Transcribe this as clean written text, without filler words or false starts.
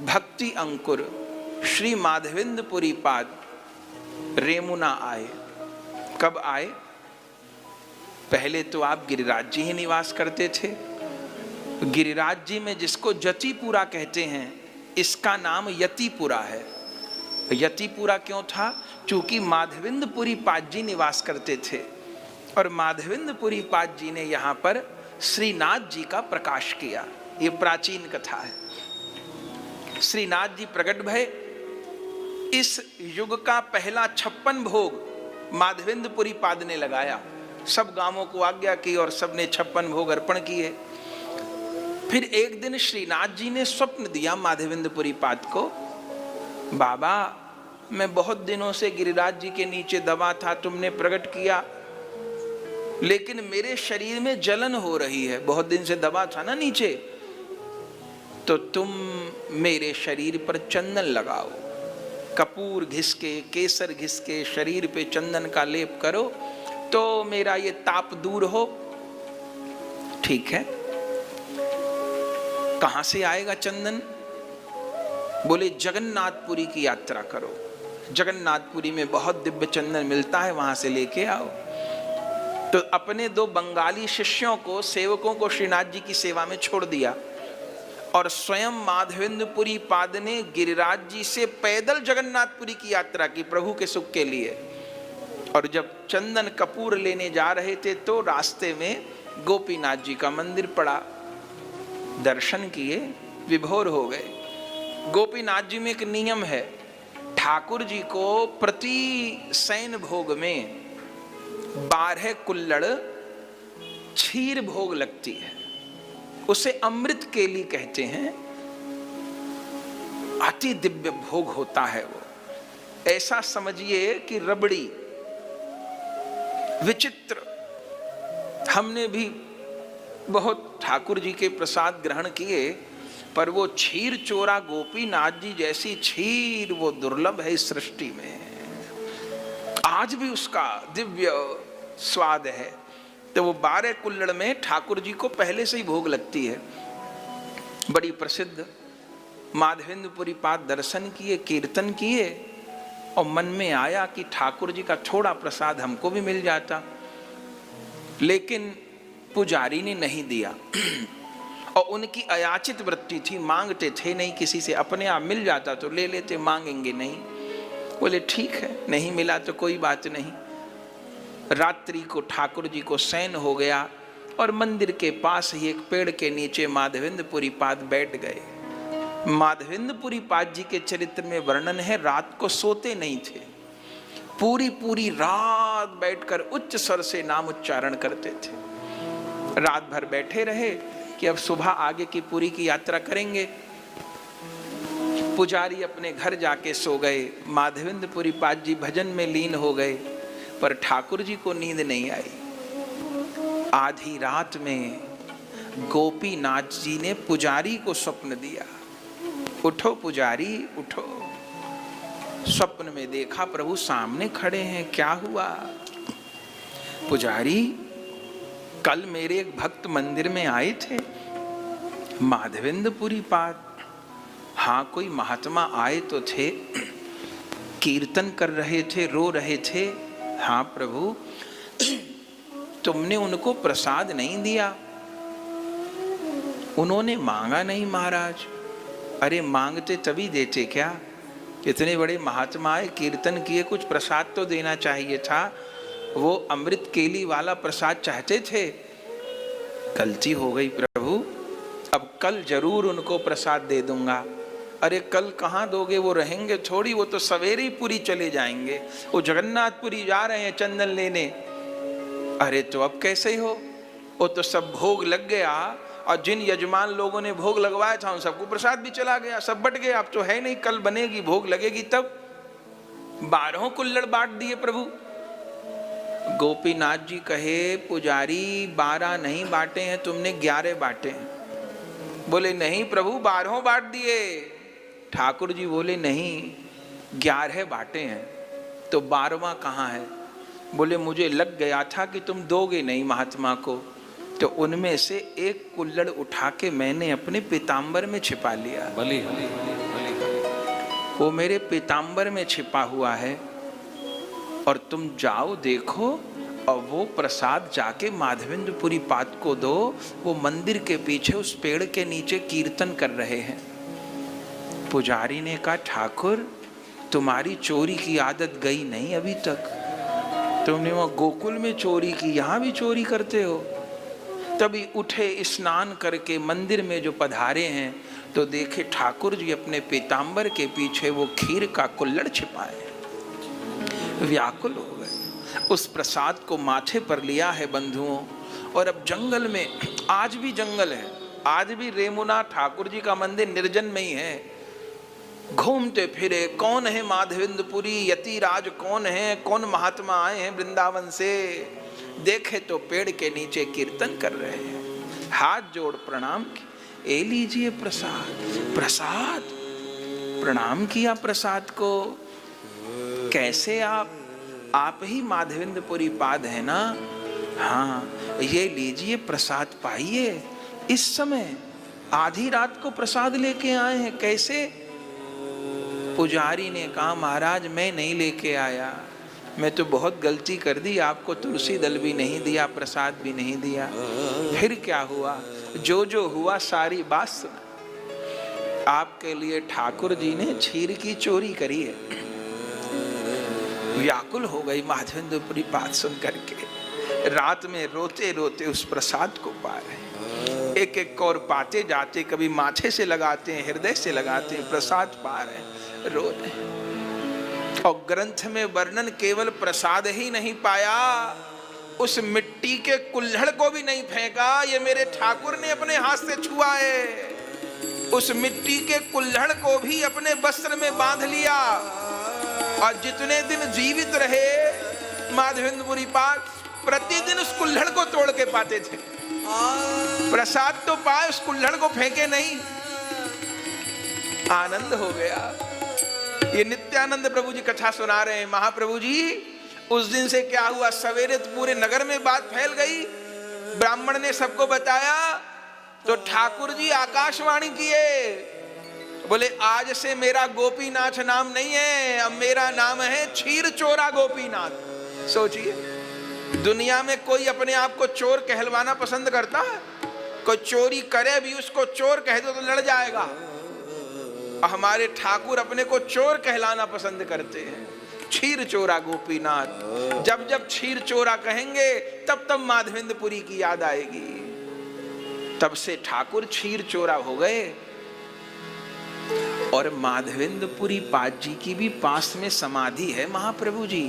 भक्ति अंकुर श्री माधवेंद्रपुरी पाद रेमुना आए। कब आए? पहले तो आप गिरिराज जी ही निवास करते थे। गिरिराज जी में जिसको जतिपुरा कहते हैं, इसका नाम यतिपुरा है। यतिपुरा क्यों था? क्योंकि माधवेंद्रपुरी पाद जी निवास करते थे और माधवेंद्रपुरी पाद जी ने यहाँ पर श्रीनाथ जी का प्रकाश किया। ये प्राचीन कथा है। श्रीनाथ जी प्रकट भय। इस युग का पहला 56 भोग माधवेंद्रपुरी पाद ने लगाया। सब गांवों को आज्ञा की और सबने 56 भोग अर्पण किए। फिर एक दिन श्रीनाथ जी ने स्वप्न दिया माधवेंद्रपुरी पाद को, बाबा मैं बहुत दिनों से गिरिराज जी के नीचे दबा था, तुमने प्रकट किया, लेकिन मेरे शरीर में जलन हो रही है। बहुत दिन से दबा था ना नीचे, तो तुम मेरे शरीर पर चंदन लगाओ, कपूर घिस के, केसर घिस के शरीर पे चंदन का लेप करो तो मेरा ये ताप दूर हो। ठीक है। कहां से आएगा चंदन? बोले जगन्नाथपुरी की यात्रा करो, जगन्नाथपुरी में बहुत दिव्य चंदन मिलता है, वहां से लेके आओ। तो अपने 2 बंगाली शिष्यों को, सेवकों को श्रीनाथ जी की सेवा में छोड़ दिया और स्वयं माधवेंद्रपुरी पाद ने गिरिराज जी से पैदल जगन्नाथपुरी की यात्रा की प्रभु के सुख के लिए। और जब चंदन कपूर लेने जा रहे थे तो रास्ते में गोपीनाथ जी का मंदिर पड़ा। दर्शन किए, विभोर हो गए। गोपीनाथ जी में एक नियम है, ठाकुर जी को प्रति शयन भोग में 12 कुल्लड़ क्षीर भोग लगती है। उसे अमृत केली कहते हैं। अति दिव्य भोग होता है वो। ऐसा समझिए कि रबड़ी, विचित्र। हमने भी बहुत ठाकुर जी के प्रसाद ग्रहण किए, पर वो क्षीर चोरा गोपीनाथ जी जैसी क्षीर वो दुर्लभ है इस सृष्टि में। आज भी उसका दिव्य स्वाद है। तो वो 12 कुल्लड़ में ठाकुर जी को पहले से ही भोग लगती है, बड़ी प्रसिद्ध। माधवेंद्रपुरी पाद दर्शन किए, कीर्तन किए और मन में आया कि ठाकुर जी का थोड़ा प्रसाद हमको भी मिल जाता, लेकिन पुजारी ने नहीं दिया। और उनकी अयाचित वृत्ति थी, मांगते थे नहीं किसी से, अपने आप मिल जाता तो ले लेते, मांगेंगे नहीं। बोले ठीक है, नहीं मिला तो कोई बात नहीं। रात्रि को ठाकुर जी को शयन हो गया और मंदिर के पास ही एक पेड़ के नीचे माधवेंद्रपुरी पाद बैठ गए। माधवेंद्रपुरी पाद जी के चरित्र में वर्णन है, रात को सोते नहीं थे, पूरी रात बैठकर उच्च स्वर से नाम उच्चारण करते थे। रात भर बैठे रहे कि अब सुबह आगे की पुरी की यात्रा करेंगे। पुजारी अपने घर जाके सो गए, माधवेंद्रपुरी पाद जी भजन में लीन हो गए, पर ठाकुर जी को नींद नहीं आई। आधी रात में गोपीनाथ जी ने पुजारी को स्वप्न दिया, उठो पुजारी उठो। स्वप्न में देखा प्रभु सामने खड़े हैं, क्या हुआ? पुजारी, कल मेरे एक भक्त मंदिर में आए थे, माधवेंद्रपुरी पाद। हाँ, कोई महात्मा आए तो थे, कीर्तन कर रहे थे, रो रहे थे। हाँ प्रभु, तुमने उनको प्रसाद नहीं दिया, उन्होंने मांगा नहीं महाराज। अरे मांगते तभी देते क्या? इतने बड़े महात्मा आए, कीर्तन किए, कुछ प्रसाद तो देना चाहिए था। वो अमृत केली वाला प्रसाद चाहते थे। गलती हो गई प्रभु, अब कल जरूर उनको प्रसाद दे दूंगा। अरे कल कहाँ दोगे, वो रहेंगे थोड़ी, वो तो सवेरे ही पुरी चले जाएंगे, वो जगन्नाथपुरी जा रहे हैं चंदन लेने। अरे तो अब कैसे हो? वो तो सब भोग लग गया और जिन यजमान लोगों ने भोग लगवाया था उन सबको प्रसाद भी चला गया, सब बट गए। अब तो है नहीं, कल बनेगी, भोग लगेगी तब। 12 कुल्लड़ बांट दिए प्रभु। गोपीनाथ जी कहे, पुजारी 12 नहीं बांटे हैं, तुमने 11 बांटे हैं। बोले नहीं प्रभु, 12 बांट दिए। ठाकुर जी बोले नहीं, 11 बांटे हैं, तो 12वां कहाँ है? बोले मुझे लग गया था कि तुम दोगे नहीं महात्मा को, तो उनमें से 1 कुल्लड़ उठा के मैंने अपने पीताम्बर में छिपा लिया। बली वो मेरे पीताम्बर में छिपा हुआ है और तुम जाओ देखो और वो प्रसाद जाके माधवेंद्रपुरी पाद को दो। वो मंदिर के पीछे उस पेड़ के नीचे कीर्तन कर रहे हैं। पुजारी ने कहा, ठाकुर तुम्हारी चोरी की आदत गई नहीं अभी तक। तुमने वो गोकुल में चोरी की, यहाँ भी चोरी करते हो। तभी उठे, स्नान करके मंदिर में जो पधारे हैं तो देखे ठाकुर जी अपने पीताम्बर के पीछे वो खीर का कुल्हड़ छिपाए। व्याकुल हो गए। उस प्रसाद को माथे पर लिया है बंधुओं, और अब जंगल में, आज भी जंगल है, आज भी रेमुना ठाकुर जी का मंदिर निर्जन में ही है। घूमते फिरे, कौन है माधवेंद्रपुरी यतिराज, कौन है, कौन महात्मा आए हैं वृंदावन से। देखे तो पेड़ के नीचे कीर्तन कर रहे हैं। हाथ जोड़ प्रणाम की, ए लीजिए प्रसाद। प्रसाद प्रणाम किया प्रसाद को। कैसे आप ही माधवेंद्रपुरी पाद है ना? हाँ, ये लीजिए प्रसाद पाइए। इस समय आधी रात को प्रसाद लेके आए हैं, कैसे? पुजारी ने कहा, महाराज मैं नहीं लेके आया, मैं तो बहुत गलती कर दी, आपको तुलसी दल भी नहीं दिया, प्रसाद भी नहीं दिया। फिर क्या हुआ? जो हुआ सारी बात सुना। आपके लिए ठाकुर जी ने क्षीर की चोरी करी है। व्याकुल हो गई माधवेंद्रपुरी पाद सुन करके। रात में रोते रोते उस प्रसाद को पा रहे, एक एक और पाते जाते, कभी माथे से लगाते हैं, हृदय से लगाते हैं, प्रसाद पा रहे, रो रहे। और ग्रंथ में वर्णन केवल प्रसाद ही नहीं पाया, उस मिट्टी के कुल्हड़ को भी नहीं फेंका। ये मेरे ठाकुर ने अपने हाथ से छुआ है। उस मिट्टी के कुल्हड़ को भी अपने वस्त्र में बांध लिया। और जितने दिन जीवित रहे माधवेंद्रपुरी पाद, प्रतिदिन उस कुल्हड़ को तोड़ के पाते थे। प्रसाद तो पाए, उस कुल्हड़ को फेंके नहीं। आनंद हो गया। ये नित्यानंद प्रभु जी कथा सुना रहे हैं। महाप्रभु जी उस दिन से क्या हुआ, सवेरे तो पूरे नगर में बात फैल गई। ब्राह्मण ने सबको बताया तो ठाकुर जी आकाशवाणी किए, बोले आज से मेरा गोपीनाथ नाम नहीं है, अब मेरा नाम है क्षीर चोरा गोपीनाथ। सोचिए, दुनिया में कोई अपने आप को चोर कहलवाना पसंद करता है? कोई चोरी करे भी उसको चोर कह दो तो लड़ जाएगा। हमारे ठाकुर अपने को चोर कहलाना पसंद करते हैं। क्षीर चोरा गोपीनाथ। जब जब क्षीर चोरा कहेंगे तब तब माधवेंद्रपुरी की याद आएगी। तब से ठाकुर क्षीर चोरा हो गए। और माधवेंद्रपुरी पाद जी की भी पास में समाधि है महाप्रभु जी।